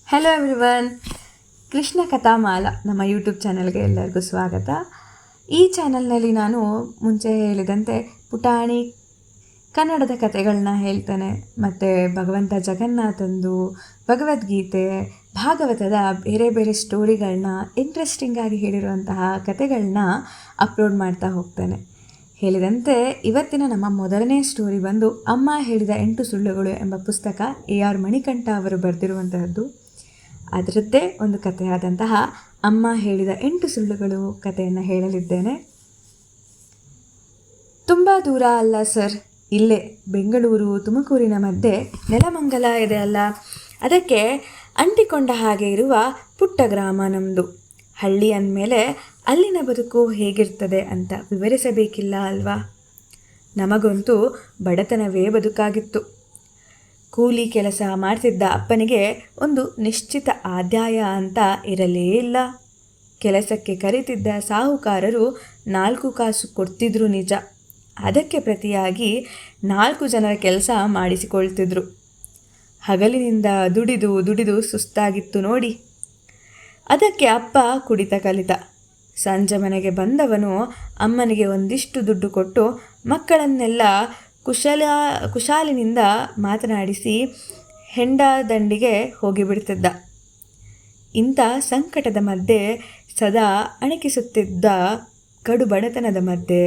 Hello everyone, Krishna ಕಥಾಮಾಲಾ ನಮ್ಮ YouTube ಚಾನಲ್ಗೆ ಎಲ್ಲರಿಗೂ ಸ್ವಾಗತ. ಈ ಚಾನಲ್ನಲ್ಲಿ ನಾನು ಮುಂಚೆ ಹೇಳಿದಂತೆ ಪುಟಾಣಿ ಕನ್ನಡದ ಕಥೆಗಳನ್ನ ಹೇಳ್ತೇನೆ. ಮತ್ತು ಭಗವಂತ ಜಗನ್ನಾಥಂದು, ಭಗವದ್ಗೀತೆ, ಭಾಗವತದ ಬೇರೆ ಬೇರೆ ಸ್ಟೋರಿಗಳನ್ನ, ಇಂಟ್ರೆಸ್ಟಿಂಗಾಗಿ ಹೇಳಿರುವಂತಹ ಕಥೆಗಳನ್ನ ಅಪ್ಲೋಡ್ ಮಾಡ್ತಾ ಹೋಗ್ತೇನೆ. ಹೇಳಿದಂತೆ ಇವತ್ತಿನ ನಮ್ಮ ಮೊದಲನೇ ಸ್ಟೋರಿ ಬಂದು ಅಮ್ಮ ಹೇಳಿದ 8 ಸುಳ್ಳುಗಳು ಎಂಬ ಪುಸ್ತಕ AR ಮಣಿಕಂಠ ಅವರು ಬರೆದಿರುವಂತಹದ್ದು. ಅದರದ್ದೇ ಒಂದು ಕಥೆಯಾದಂತಹ ಅಮ್ಮ ಹೇಳಿದ 8 ಸುಳ್ಳುಗಳು ಕಥೆಯನ್ನು ಹೇಳಲಿದ್ದೇನೆ. ತುಂಬ ದೂರ ಅಲ್ಲ ಸರ್, ಇಲ್ಲೇ ಬೆಂಗಳೂರು ತುಮಕೂರಿನ ಮಧ್ಯೆ ನೆಲಮಂಗಲ ಇದೆ ಅಲ್ಲ, ಅದಕ್ಕೆ ಅಂಟಿಕೊಂಡ ಹಾಗೆ ಇರುವ ಪುಟ್ಟ ಗ್ರಾಮ ನಮ್ಮದು. ಹಳ್ಳಿ ಅಂದಮೇಲೆ ಅಲ್ಲಿನ ಬದುಕು ಹೇಗಿರ್ತದೆ ಅಂತ ವಿವರಿಸಬೇಕಿಲ್ಲ ಅಲ್ವಾ. ನಮಗಂತೂ ಬಡತನವೇ ಬದುಕಾಗಿತ್ತು. ಕೂಲಿ ಕೆಲಸ ಮಾಡ್ತಿದ್ದ ಅಪ್ಪನಿಗೆ ಒಂದು ನಿಶ್ಚಿತ ಆದಾಯ ಅಂತ ಇರಲೇ ಇಲ್ಲ. ಕೆಲಸಕ್ಕೆ ಕರೀತಿದ್ದ ಸಾಹುಕಾರರು 4 ಕಾಸು ಕೊಡ್ತಿದ್ರು ನಿಜ, ಅದಕ್ಕೆ ಪ್ರತಿಯಾಗಿ 4 ಜನರ ಕೆಲಸ ಮಾಡಿಸಿಕೊಳ್ತಿದ್ರು. ಹಗಲಿನಿಂದ ದುಡಿದು ಸುಸ್ತಾಗಿತ್ತು ನೋಡಿ. ಅದಕ್ಕೆ ಅಪ್ಪ ಕುಡಿತ ಕಲಿತ. ಸಂಜೆ ಮನೆಗೆ ಬಂದವನು ಅಮ್ಮನಿಗೆ ಒಂದಿಷ್ಟು ದುಡ್ಡು ಕೊಟ್ಟು ಮಕ್ಕಳನ್ನೆಲ್ಲ ಕುಶಾಲಿನಿಂದ ಮಾತನಾಡಿಸಿ ಹೆಂಡ ದಂಡಿಗೆ ಹೋಗಿಬಿಡ್ತಿದ್ದ. ಇಂಥ ಸಂಕಟದ ಮಧ್ಯೆ, ಸದಾ ಅಣಕಿಸುತ್ತಿದ್ದ ಕಡು ಬಡತನದ ಮಧ್ಯೆ,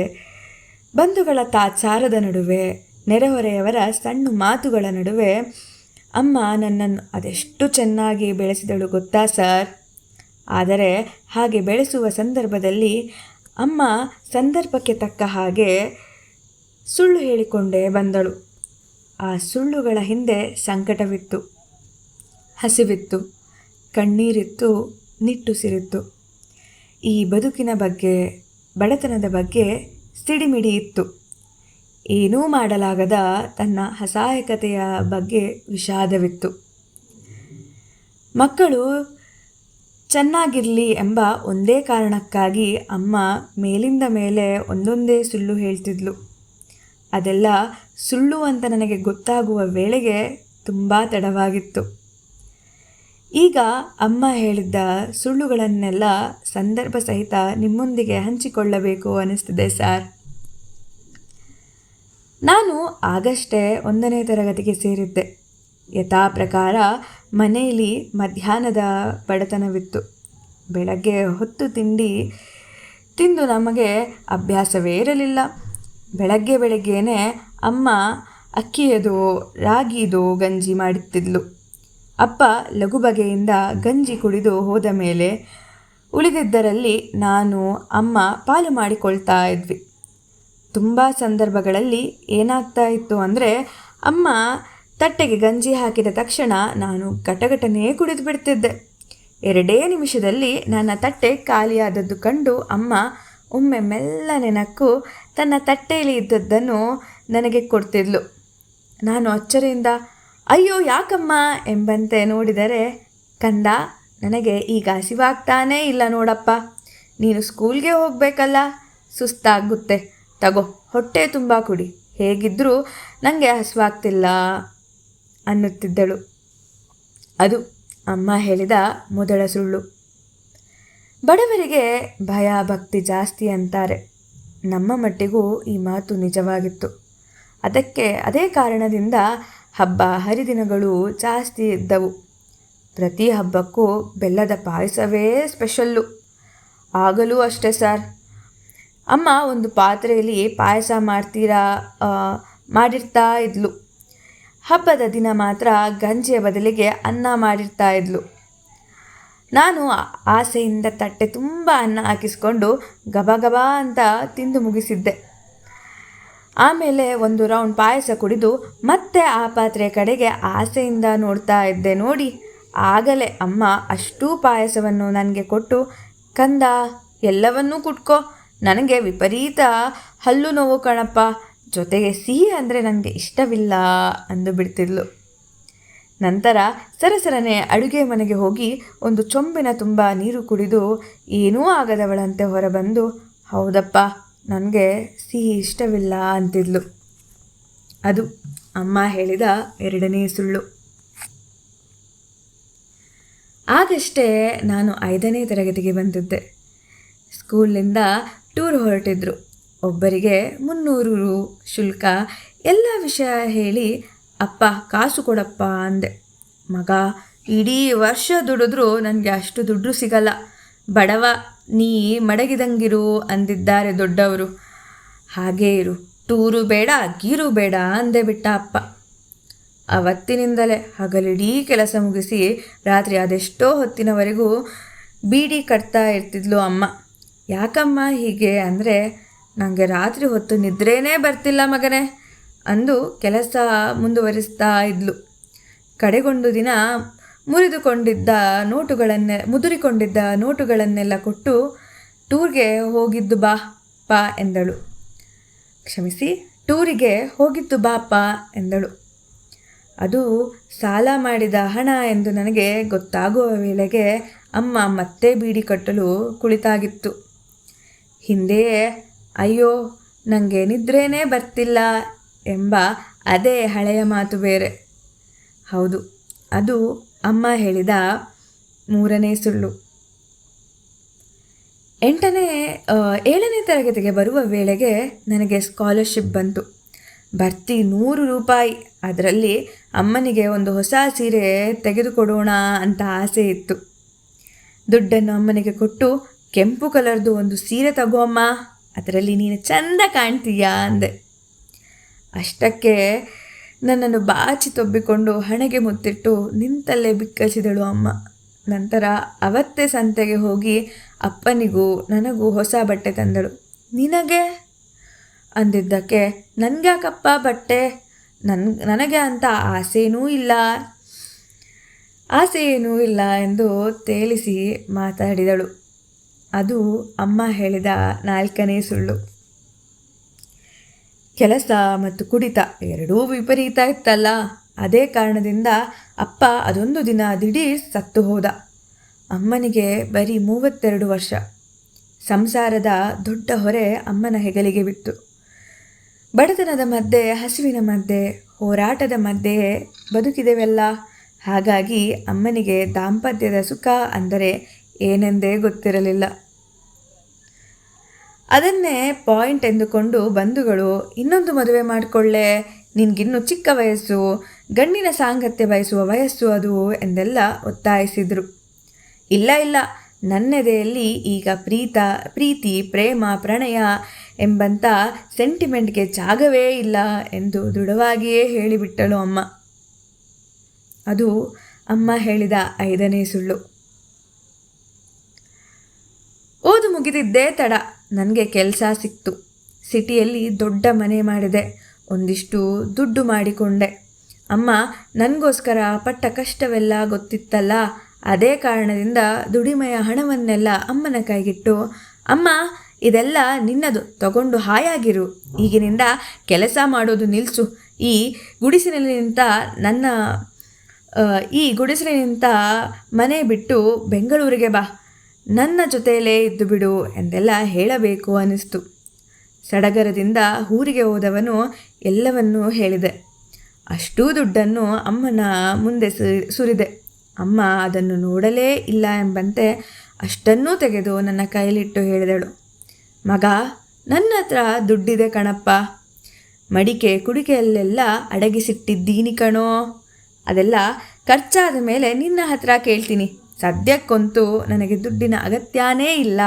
ಬಂಧುಗಳ ತಾತ್ಸಾರದ ನಡುವೆ, ನೆರೆಹೊರೆಯವರ ಸಣ್ಣ ಮಾತುಗಳ ನಡುವೆ ಅಮ್ಮ ನನ್ನನ್ನು ಅದೆಷ್ಟು ಚೆನ್ನಾಗಿ ಬೆಳೆಸಿದಳು ಗೊತ್ತಾ ಸರ್. ಆದರೆ ಹಾಗೆ ಬೆಳೆಸುವ ಸಂದರ್ಭದಲ್ಲಿ ಅಮ್ಮ ಸಂದರ್ಭಕ್ಕೆ ತಕ್ಕ ಹಾಗೆ ಸುಳ್ಳು ಹೇಳಿಕೊಂಡೇ ಬಂದಳು. ಆ ಸುಳ್ಳುಗಳ ಹಿಂದೆ ಸಂಕಟವಿತ್ತು, ಹಸಿವಿತ್ತು, ಕಣ್ಣೀರಿತ್ತು, ನಿಟ್ಟುಸಿರಿತ್ತು. ಈ ಬದುಕಿನ ಬಗ್ಗೆ, ಬಡತನದ ಬಗ್ಗೆ ಸಿಡಿಮಿಡಿ ಇತ್ತು. ಏನೂ ಮಾಡಲಾಗದ ತನ್ನ ಅಸಹಾಯಕತೆಯ ಬಗ್ಗೆ ವಿಷಾದವಿತ್ತು. ಮಕ್ಕಳು ಚೆನ್ನಾಗಿರಲಿ ಎಂಬ ಒಂದೇ ಕಾರಣಕ್ಕಾಗಿ ಅಮ್ಮ ಮೇಲಿಂದ ಮೇಲೆ ಒಂದೊಂದೇ ಸುಳ್ಳು ಹೇಳ್ತಿದ್ಲು. ಅದೆಲ್ಲ ಸುಳ್ಳು ಅಂತ ನನಗೆ ಗೊತ್ತಾಗುವ ವೇಳೆಗೆ ತುಂಬ ತಡವಾಗಿತ್ತು. ಈಗ ಅಮ್ಮ ಹೇಳಿದ್ದ ಸುಳ್ಳುಗಳನ್ನೆಲ್ಲ ಸಂದರ್ಭ ಸಹಿತ ನಿಮ್ಮೊಂದಿಗೆ ಹಂಚಿಕೊಳ್ಳಬೇಕು ಅನ್ನಿಸ್ತಿದೆ ಸರ್. ನಾನು ಆಗಷ್ಟೇ 1ನೇ ತರಗತಿಗೆ ಸೇರಿದ್ದೆ. ಯಥಾ ಪ್ರಕಾರ ಮನೆಯಲ್ಲಿ ಮಧ್ಯಾಹ್ನದ ಬಡತನವಿತ್ತು. ಬೆಳಗ್ಗೆ ಹೊತ್ತು ತಿಂದು ನಮಗೆ ಅಭ್ಯಾಸವೇ ಇರಲಿಲ್ಲ. ಬೆಳಗ್ಗೆನೇ ಅಮ್ಮ ಅಕ್ಕಿಯದೋ ರಾಗಿದೋ ಗಂಜಿ ಮಾಡುತ್ತಿದ್ಲು. ಅಪ್ಪ ಲಘು ಬಗೆಯಿಂದ ಗಂಜಿ ಕುಡಿದು ಹೋದ ಮೇಲೆ ಉಳಿದಿದ್ದರಲ್ಲಿ ನಾನು ಅಮ್ಮ ಪಾಲು ಮಾಡಿಕೊಳ್ತಾ ಇದ್ವಿ. ತುಂಬ ಸಂದರ್ಭಗಳಲ್ಲಿ ಏನಾಗ್ತಾ ಇತ್ತು ಅಂದರೆ, ಅಮ್ಮ ತಟ್ಟೆಗೆ ಗಂಜಿ ಹಾಕಿದ ತಕ್ಷಣ ನಾನು ಗಟಗಟನೆ ಕುಡಿದು ಬಿಡ್ತಿದ್ದೆ. 2 ನಿಮಿಷದಲ್ಲಿ ನನ್ನ ತಟ್ಟೆ ಖಾಲಿಯಾದದ್ದು ಕಂಡು ಅಮ್ಮ ಒಮ್ಮೆ ಮೆಲ್ಲನೆ ನಕ್ಕು ತನ್ನ ತಟ್ಟೆಯಲ್ಲಿ ಇದ್ದದ್ದನ್ನು ನನಗೆ ಕೊಡ್ತಿದ್ಲು. ನಾನು ಅಚ್ಚರಿಯಿಂದ ಅಯ್ಯೋ ಯಾಕಮ್ಮ ಎಂಬಂತೆ ನೋಡಿದರೆ, ಕಂದ, ನನಗೆ ಈಗ ಹಸಿವಾಗ್ತಾನೇ ಇಲ್ಲ ನೋಡಪ್ಪ, ನೀನು ಸ್ಕೂಲ್ಗೆ ಹೋಗಬೇಕಲ್ಲ, ಸುಸ್ತಾಗುತ್ತೆ, ತಗೋ ಹೊಟ್ಟೆ ತುಂಬ ಕುಡಿ, ಹೇಗಿದ್ದರೂ ನನಗೆ ಹಸಿವಾಗ್ತಿಲ್ಲ ಅನ್ನುತ್ತಿದ್ದಳು. ಅದು ಅಮ್ಮ ಹೇಳಿದ ಮೊದಲ ಸುಳ್ಳು. ಬಡವರಿಗೆ ಭಯ ಭಕ್ತಿ ಜಾಸ್ತಿ ಅಂತಾರೆ. ನಮ್ಮ ಮಟ್ಟಿಗೂ ಈ ಮಾತು ನಿಜವಾಗಿತ್ತು. ಅದೇ ಕಾರಣದಿಂದ ಹಬ್ಬ ಹರಿದಿನಗಳು ಜಾಸ್ತಿ ಇದ್ದವು. ಪ್ರತಿ ಹಬ್ಬಕ್ಕೂ ಬೆಲ್ಲದ ಪಾಯಸವೇ ಸ್ಪೆಷಲ್ಲು. ಆಗಲೂ ಅಷ್ಟೇ ಸರ್, ಅಮ್ಮ ಒಂದು ಪಾತ್ರೆಯಲ್ಲಿ ಪಾಯಸ ಮಾಡಿರ್ತಾ ಇದ್ಲು. ಹಬ್ಬದ ದಿನ ಮಾತ್ರ ಗಂಜಿಯ ಬದಲಿಗೆ ಅನ್ನ ಮಾಡಿರ್ತಾ ಇದ್ಲು. ನಾನು ಆಸೆಯಿಂದ ತಟ್ಟೆ ತುಂಬ ಅನ್ನ ಹಾಕಿಸ್ಕೊಂಡು ಗಬಗಬಾ ಅಂತ ತಿಂದು ಮುಗಿಸಿದ್ದೆ. ಆಮೇಲೆ ಒಂದು ರೌಂಡ್ ಪಾಯಸ ಕುಡಿದು ಮತ್ತೆ ಆ ಪಾತ್ರೆ ಕಡೆಗೆ ಆಸೆಯಿಂದ ನೋಡ್ತಾ ಇದ್ದೆ ನೋಡಿ. ಆಗಲೇ ಅಮ್ಮ ಅಷ್ಟೂ ಪಾಯಸವನ್ನು ನನಗೆ ಕೊಟ್ಟು, ಕಂದ, ಎಲ್ಲವನ್ನೂ ಕುಟ್ಕೋ, ನನಗೆ ವಿಪರೀತ ಹಲ್ಲು ನೋವು ಕಣಪ್ಪ, ಜೊತೆಗೆ ಸಿಹಿ ಅಂದರೆ ನನಗೆ ಇಷ್ಟವಿಲ್ಲ ಅಂದು ಬಿಡ್ತಿದ್ಲು. ನಂತರ ಸರಸರನೆ ಅಡುಗೆ ಮನೆಗೆ ಹೋಗಿ ಒಂದು ಚೊಂಬಿನ ತುಂಬ ನೀರು ಕುಡಿದು ಏನೂ ಆಗದವಳಂತೆ ಹೊರಬಂದು, ಹೌದಪ್ಪ, ನನಗೆ ಸಿಹಿ ಇಷ್ಟವಿಲ್ಲ ಅಂತಿದ್ಲು. ಅದು ಅಮ್ಮ ಹೇಳಿದ 2ನೇ ಸುಳ್ಳು. ಆಗಷ್ಟೇ ನಾನು 5ನೇ ತರಗತಿಗೆ ಬಂದಿದ್ದೆ. ಸ್ಕೂಲಿಂದ ಟೂರ್ ಹೊರಟಿದ್ರು. ಒಬ್ಬರಿಗೆ 300 ರು ಶುಲ್ಕ. ಎಲ್ಲ ವಿಷಯ ಹೇಳಿ, ಅಪ್ಪ ಕಾಸು ಕೊಡಪ್ಪ ಅಂದೆ. ಮಗ, ಇಡೀ ವರ್ಷ ದುಡಿದ್ರೂ ನನಗೆ ಅಷ್ಟು ದುಡ್ಡು ಸಿಗಲ್ಲ, ಬಡವ, ನೀ ಮಡಗಿದಂಗಿರು ಅಂದಿದ್ದಾರೆ ದೊಡ್ಡವರು. ಹಾಗೇ ಇರು, ಟೂರು ಬೇಡ ಗೀರು ಬೇಡ ಅಂದೆ ಬಿಟ್ಟ ಅಪ್ಪ. ಅವತ್ತಿನಿಂದಲೇ ಹಗಲಿಡೀ ಕೆಲಸ ಮುಗಿಸಿ ರಾತ್ರಿ ಅದೆಷ್ಟೋ ಹೊತ್ತಿನವರೆಗೂ ಬೀಡಿ ಕಟ್ತಾ ಇರ್ತಿದ್ಲು ಅಮ್ಮ. ಯಾಕಮ್ಮ ಹೀಗೆ ಅಂದರೆ, ನನಗೆ ರಾತ್ರಿ ಹೊತ್ತು ನಿದ್ರೇನೇ ಬರ್ತಿಲ್ಲ ಮಗನೇ ಅಂದು ಕೆಲಸ ಮುಂದುವರಿಸ್ತಾ ಇದ್ಲು. ಕಡೆಗೊಂದು ದಿನ ಮುದುರಿಕೊಂಡಿದ್ದ ನೋಟುಗಳನ್ನೆಲ್ಲ ಕೊಟ್ಟು, ಟೂರಿಗೆ ಹೋಗಿದ್ದು ಬಾಪ್ಪ ಎಂದಳು. ಟೂರಿಗೆ ಹೋಗಿದ್ದು ಬಾಪ್ಪ ಎಂದಳು. ಅದು ಸಾಲ ಮಾಡಿದ ಹಣ ಎಂದು ನನಗೆ ಗೊತ್ತಾಗುವ ವೇಳೆಗೆ ಅಮ್ಮ ಮತ್ತೆ ಬೀಡಿ ಕಟ್ಟಲು ಕುಳಿತಾಗಿತ್ತು. ಹಿಂದೆಯೇ ಅಯ್ಯೋ ನನಗೆ ನಿದ್ರೇನೇ ಬರ್ತಿಲ್ಲ ಎಂಬ ಅದೇ ಹಳೆಯ ಮಾತು ಬೇರೆ. ಹೌದು, ಅದು ಅಮ್ಮ ಹೇಳಿದ 3ನೇ ಸುಳ್ಳು. 7ನೇ ತರಗತಿಗೆ ಬರುವ ವೇಳೆಗೆ ನನಗೆ ಸ್ಕಾಲರ್ಶಿಪ್ ಬಂತು. ಭರ್ತಿ 100 ರೂಪಾಯಿ. ಅದರಲ್ಲಿ ಅಮ್ಮನಿಗೆ ಒಂದು ಹೊಸ ಸೀರೆ ತೆಗೆದುಕೊಡೋಣ ಅಂತ ಆಸೆ ಇತ್ತು. ದುಡ್ಡನ್ನು ಅಮ್ಮನಿಗೆ ಕೊಟ್ಟು, ಕೆಂಪು ಕಲರ್ದು ಒಂದು ಸೀರೆ ತಗೋ ಅಮ್ಮ, ಅದರಲ್ಲಿ ನೀನು ಚಂದ ಕಾಣ್ತೀಯಾ ಅಂದೆ. ಅಷ್ಟಕ್ಕೆ ನನ್ನನ್ನು ಬಾಚಿ ತೊಬ್ಬಿಕೊಂಡು ಹಣೆಗೆ ಮುತ್ತಿಟ್ಟು ನಿಂತಲ್ಲೇ ಬಿಕ್ಕಳಿಸಿದಳು ಅಮ್ಮ. ನಂತರ ಅವತ್ತೇ ಸಂತೆಗೆ ಹೋಗಿ ಅಪ್ಪನಿಗೂ ನನಗೂ ಹೊಸ ಬಟ್ಟೆ ತಂದಳು. ನಿನಗೆ ಅಂದಿದ್ದಕ್ಕೆ, ನನಗ್ಯಾಕಪ್ಪ ಬಟ್ಟೆ, ನನಗೆ ಅಂತ ಆಸೆಯೂ ಇಲ್ಲ ಎಂದು ತೇಲಿಸಿ ಮಾತಾಡಿದಳು. ಅದು ಅಮ್ಮ ಹೇಳಿದ 4ನೇ ಸುಳ್ಳು. ಕೆಲಸ ಮತ್ತು ಕುಡಿತ ಎರಡೂ ವಿಪರೀತ ಇತ್ತಲ್ಲ, ಅದೇ ಕಾರಣದಿಂದ ಅಪ್ಪ ಅದೊಂದು ದಿನ ದಿಢೀರ್ ಸತ್ತು ಹೋದ. ಅಮ್ಮನಿಗೆ ಬರೀ 32 ವರ್ಷ. ಸಂಸಾರದ ದೊಡ್ಡ ಹೊರೆ ಅಮ್ಮನ ಹೆಗಲಿಗೆ ಬಿತ್ತು. ಬಡತನದ ಮಧ್ಯೆ, ಹಸಿವಿನ ಮಧ್ಯೆ, ಹೋರಾಟದ ಮಧ್ಯೆ ಬದುಕಿದೆವಲ್ಲ. ಹಾಗಾಗಿ ಅಮ್ಮನಿಗೆ ದಾಂಪತ್ಯದ ಸುಖ ಅಂದರೆ ಏನೆಂದೇ ಗೊತ್ತಿರಲಿಲ್ಲ. ಅದನ್ನೇ ಪಾಯಿಂಟ್ ಎಂದುಕೊಂಡು ಬಂಧುಗಳು, ಇನ್ನೊಂದು ಮದುವೆ ಮಾಡಿಕೊಳ್ಳೆ, ನಿನಗಿನ್ನೂ ಚಿಕ್ಕ ವಯಸ್ಸು, ಗಂಡಿನ ಸಾಂಗತ್ಯ ಬಯಸುವ ವಯಸ್ಸು ಅದು ಎಂದೆಲ್ಲ ಒತ್ತಾಯಿಸಿದರು. ಇಲ್ಲ, ನನ್ನೆದೆಯಲ್ಲಿ ಈಗ ಪ್ರೀತಿ, ಪ್ರೇಮ, ಪ್ರಣಯ ಎಂಬಂಥ ಸೆಂಟಿಮೆಂಟ್ಗೆ ಜಾಗವೇ ಇಲ್ಲ ಎಂದು ದೃಢವಾಗಿಯೇ ಹೇಳಿಬಿಟ್ಟಳು ಅಮ್ಮ. ಅದು ಅಮ್ಮ ಹೇಳಿದ 5ನೇ ಸುಳ್ಳು. ಓದು ಮುಗಿದಿದ್ದೇ ತಡ. ನನಗೆ ಕೆಲಸ ಸಿಕ್ತು. ಸಿಟಿಯಲ್ಲಿ ದೊಡ್ಡ ಮನೆ ಮಾಡಿದೆ. ಒಂದಿಷ್ಟು ದುಡ್ಡು ಮಾಡಿಕೊಂಡೆ. ಅಮ್ಮ ನನಗೋಸ್ಕರ ಪಟ್ಟ ಕಷ್ಟವೆಲ್ಲ ಗೊತ್ತಿತ್ತಲ್ಲ, ಅದೇ ಕಾರಣದಿಂದ ದುಡಿಮೆಯ ಹಣವನ್ನೆಲ್ಲ ಅಮ್ಮನ ಕೈಗಿಟ್ಟು, ಅಮ್ಮ ಇದೆಲ್ಲ ನಿನ್ನದು, ತಗೊಂಡು ಹಾಯಾಗಿರು, ಈಗಿನಿಂದ ಕೆಲಸ ಮಾಡೋದು ನಿಲ್ಲಿಸು, ಈ ಗುಡಿಸಲಿನಿಂದ ಮನೆ ಬಿಟ್ಟು ಬೆಂಗಳೂರಿಗೆ ಬಾ, ನನ್ನ ಜೊತೆಯಲ್ಲೇ ಇದ್ದು ಬಿಡು ಎಂದೆಲ್ಲ ಹೇಳಬೇಕು ಅನ್ನಿಸ್ತು. ಸಡಗರದಿಂದ ಊರಿಗೆ ಹೋದವನು ಎಲ್ಲವನ್ನೂ ಹೇಳಿದೆ. ಅಷ್ಟೂ ದುಡ್ಡನ್ನು ಅಮ್ಮನ ಮುಂದೆ ಸುರಿದೆ. ಅಮ್ಮ ಅದನ್ನು ನೋಡಲೇ ಇಲ್ಲ ಎಂಬಂತೆ ಅಷ್ಟನ್ನೂ ತೆಗೆದು ನನ್ನ ಕೈಲಿಟ್ಟು ಹೇಳಿದಳು, ಮಗ, ನನ್ನ ಹತ್ರ ದುಡ್ಡಿದೆ ಕಣಪ್ಪ, ಮಡಿಕೆ ಕುಡಿಕೆಯಲ್ಲೆಲ್ಲ ಅಡಗಿಸಿಟ್ಟಿದ್ದೀನಿ ಕಣೋ, ಅದೆಲ್ಲ ಖರ್ಚಾದ ಮೇಲೆ ನಿನ್ನ ಹತ್ರ ಕೇಳ್ತೀನಿ, ಸದ್ಯಕ್ಕಂತೂ ನನಗೆ ದುಡ್ಡಿನ ಅಗತ್ಯನೇ ಇಲ್ಲ.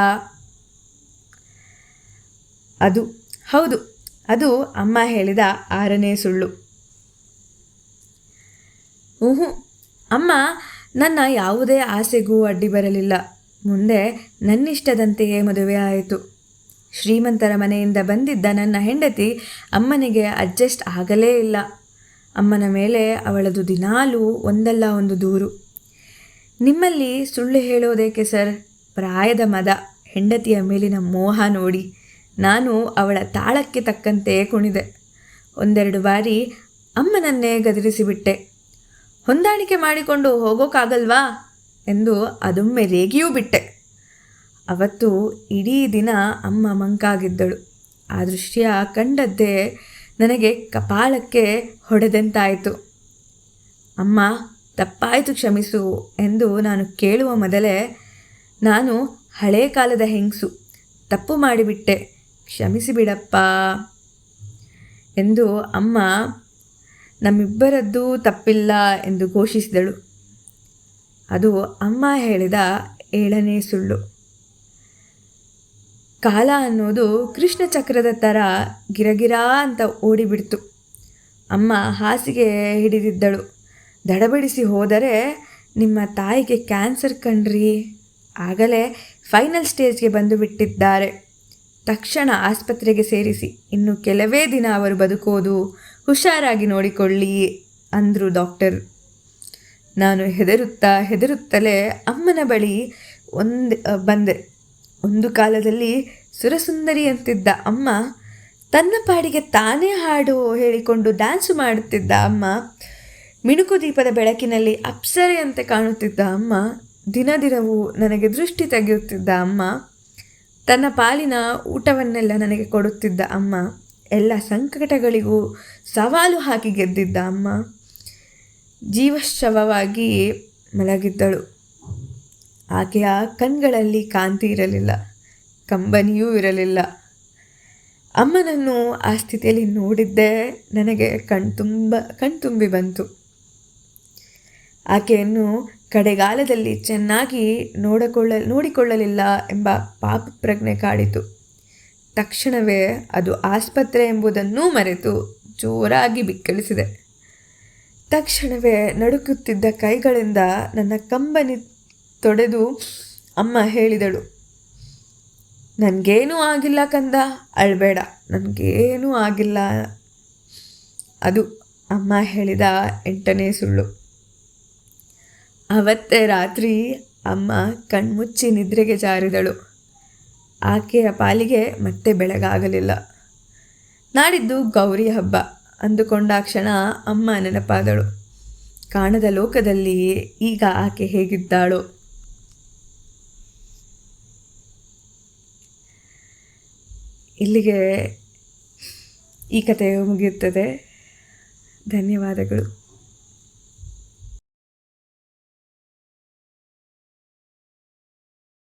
ಹೌದು, ಅದು ಅಮ್ಮ ಹೇಳಿದ 6ನೇ ಸುಳ್ಳು. ಅಮ್ಮ ನನ್ನ ಯಾವುದೇ ಆಸೆಗೂ ಅಡ್ಡಿ ಬರಲಿಲ್ಲ. ಮುಂದೆ ನನ್ನಿಷ್ಟದಂತೆಯೇ ಮದುವೆ ಆಯಿತು. ಶ್ರೀಮಂತರ ಮನೆಯಿಂದ ಬಂದಿದ್ದ ನನ್ನ ಹೆಂಡತಿ ಅಮ್ಮನಿಗೆ ಅಡ್ಜಸ್ಟ್ ಆಗಲೇ ಇಲ್ಲ. ಅಮ್ಮನ ಮೇಲೆ ಅವಳದು ದಿನಾಲೂ ಒಂದಲ್ಲ ಒಂದು ದೂರು. ನಿಮ್ಮಲ್ಲಿ ಸುಳ್ಳು ಹೇಳೋದೇಕೆ ಸರ್? ಪ್ರಾಯದ ಮದ, ಹೆಂಡತಿಯ ಮೇಲಿನ ಮೋಹ ನೋಡಿ ನಾನು ಅವಳ ತಾಳಕ್ಕೆ ತಕ್ಕಂತೆ ಕುಣಿದೆ. 1-2 ಬಾರಿ ಅಮ್ಮನನ್ನೇ ಗದರಿಸಿಬಿಟ್ಟೆ. ಹೊಂದಾಣಿಕೆ ಮಾಡಿಕೊಂಡು ಹೋಗೋಕ್ಕಾಗಲ್ವಾ ಎಂದು ಅದೊಮ್ಮೆ ರೇಗಿಯೂ ಬಿಟ್ಟೆ. ಅವತ್ತು ಇಡೀ ದಿನ ಅಮ್ಮ ಮಂಕಾಗಿದ್ದಳು. ಆ ದೃಶ್ಯ ಕಂಡದ್ದೇ ನನಗೆ ಕಪಾಳಕ್ಕೆ ಹೊಡೆದಂತಾಯಿತು. ಅಮ್ಮ ತಪ್ಪಾಯಿತು ಕ್ಷಮಿಸು ಎಂದು ನಾನು ಕೇಳುವ ಮೊದಲೇ, ನಾನು ಹಳೇ ಕಾಲದ ಹೆಂಗಸು, ತಪ್ಪು ಮಾಡಿಬಿಟ್ಟೆ, ಕ್ಷಮಿಸಿಬಿಡಪ್ಪ ಎಂದು ಅಮ್ಮ ನಮ್ಮಿಬ್ಬರದ್ದೂ ತಪ್ಪಿಲ್ಲ ಎಂದು ಘೋಷಿಸಿದಳು. ಅದು ಅಮ್ಮ ಹೇಳಿದ 7ನೇ ಸುಳ್ಳು. ಕಾಲ ಅನ್ನೋದು ಕೃಷ್ಣ ಚಕ್ರದ ಥರ ಗಿರಗಿರಾ ಅಂತ ಓಡಿಬಿಡ್ತು. ಅಮ್ಮ ಹಾಸಿಗೆ ಹಿಡಿದಿದ್ದಳು. ದಡಬಡಿಸಿ ಹೋದರೆ, ನಿಮ್ಮ ತಾಯಿಗೆ ಕ್ಯಾನ್ಸರ್ ಕಣ್ರಿ, ಆಗಲೇ ಫೈನಲ್ ಸ್ಟೇಜ್ಗೆ ಬಂದು ಬಿಟ್ಟಿದ್ದಾರೆ. ತಕ್ಷಣ ಆಸ್ಪತ್ರೆಗೆ ಸೇರಿಸಿ, ಇನ್ನು ಕೆಲವೇ ದಿನ ಅವರು ಬದುಕೋದು, ಹುಷಾರಾಗಿ ನೋಡಿಕೊಳ್ಳಿ ಅಂದರು ಡಾಕ್ಟರ್. ನಾನು ಹೆದರುತ್ತಲೇ ಅಮ್ಮನ ಬಳಿ ಬಂದೆ. ಒಂದು ಕಾಲದಲ್ಲಿ ಸುರಸುಂದರಿ ಅಂತಿದ್ದ ಅಮ್ಮ, ತನ್ನ ಪಾಡಿಗೆ ತಾನೇ ಹಾಡು ಹೇಳಿಕೊಂಡು ಡ್ಯಾನ್ಸು ಮಾಡುತ್ತಿದ್ದ ಅಮ್ಮ, ಮಿಣುಕು ದೀಪದ ಬೆಳಕಿನಲ್ಲಿ ಅಪ್ಸರೆಯಂತೆ ಕಾಣುತ್ತಿದ್ದ ಅಮ್ಮ, ದಿನವೂ ನನಗೆ ದೃಷ್ಟಿ ತೆಗೆಯುತ್ತಿದ್ದ ಅಮ್ಮ, ತನ್ನ ಪಾಲಿನ ಊಟವನ್ನೆಲ್ಲ ನನಗೆ ಕೊಡುತ್ತಿದ್ದ ಅಮ್ಮ, ಎಲ್ಲ ಸಂಕಟಗಳಿಗೂ ಸವಾಲು ಹಾಕಿ ಗೆದ್ದಿದ್ದ ಅಮ್ಮ, ಜೀವಶವವಾಗಿ ಮಲಗಿದ್ದಳು. ಆಕೆಯ ಕಣ್ಗಳಲ್ಲಿ ಕಾಂತಿ ಇರಲಿಲ್ಲ, ಕಂಬನಿಯೂ ಇರಲಿಲ್ಲ. ಅಮ್ಮನನ್ನು ಆ ಸ್ಥಿತಿಯಲ್ಲಿ ನೋಡಿದ್ದೇ ನನಗೆ ಕಣ್ತುಂಬಿ ಬಂತು. ಆಕೆಯನ್ನು ಕಡೆಗಾಲದಲ್ಲಿ ಚೆನ್ನಾಗಿ ನೋಡಿಕೊಳ್ಳಲಿಲ್ಲ ಎಂಬ ಪಾಪ ಪ್ರಜ್ಞೆ ಕಾಡಿತು. ತಕ್ಷಣವೇ ಅದು ಆಸ್ಪತ್ರೆ ಎಂಬುದನ್ನೂ ಮರೆತು ಜೋರಾಗಿ ಬಿಕ್ಕಳಿಸಿದೆ. ತಕ್ಷಣವೇ ನಡುಕುತ್ತಿದ್ದ ಕೈಗಳಿಂದ ನನ್ನ ಕಂಬನಿ ತೊಡೆದು ಅಮ್ಮ ಹೇಳಿದಳು, ನನಗೇನೂ ಆಗಿಲ್ಲ ಕಂದ, ಅಳಬೇಡ, ನನಗೇನೂ ಆಗಿಲ್ಲ. ಅದು ಅಮ್ಮ ಹೇಳಿದ 8ನೇ ಸುಳ್ಳು. ಅವತ್ತೇ ರಾತ್ರಿ ಅಮ್ಮ ಕಣ್ಮುಚ್ಚಿ ನಿದ್ರೆಗೆ ಜಾರಿದಳು. ಆಕೆಯ ಪಾಲಿಗೆ ಮತ್ತೆ ಬೆಳಗಾಗಲಿಲ್ಲ. ನಾಡಿದ್ದು ಗೌರಿ ಹಬ್ಬ ಅಂದುಕೊಂಡಾಕ್ಷಣ ಅಮ್ಮ ನೆನಪಾದಳು. ಕಾಣದ ಲೋಕದಲ್ಲಿ ಈಗ ಆಕೆ ಹೇಗಿದ್ದಾಳೋ. ಇಲ್ಲಿಗೆ ಈ ಕಥೆಯು ಮುಗಿಯುತ್ತದೆ. ಧನ್ಯವಾದಗಳು.